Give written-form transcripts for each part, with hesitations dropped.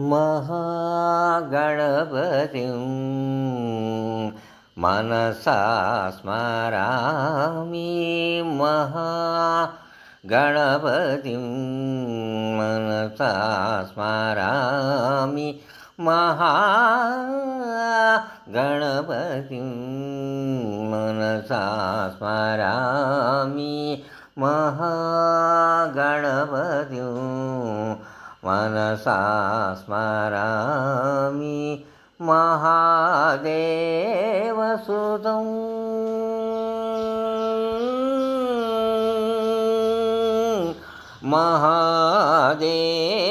महागणपतिं मनसा स्मरामि महागणपतिं मनसा स्मरामि महागणपतिं मनसा स्मरामि महागणपतिं मनसा स्मरामि महादेवसुतं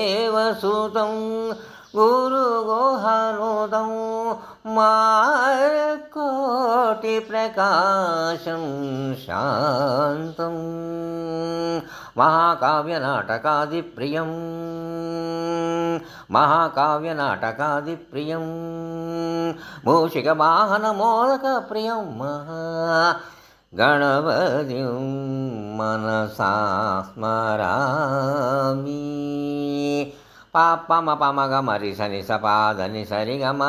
महादेवसुतं गुरुगुहानुदं मार्कोटिप्रकाशं शान्तं महाकाव्यनाटकादिप्रियं महाकाव्यनाटकादिप्रियं मूषिकवाहनमोदकप्रियं महागणपतिं मनसा स्मरामि పాపమ పమగ మరి సని సపాదని సరి గమ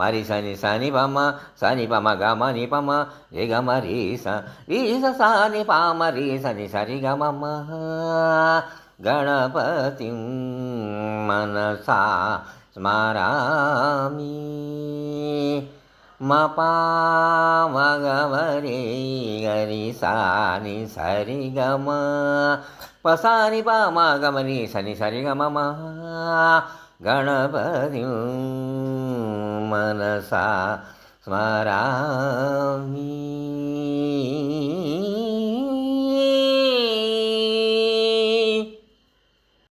మరి సని సని పమ సని పమ గమ ని పమ రి గమ రీ సాని పామ రీ సని సరి గమ గణపతి మనసా స్మరామి మగమరి గరి సాని సరి గమ పసాని పామగమని సని సరి గమ గణపతి మనసా స్మరామి.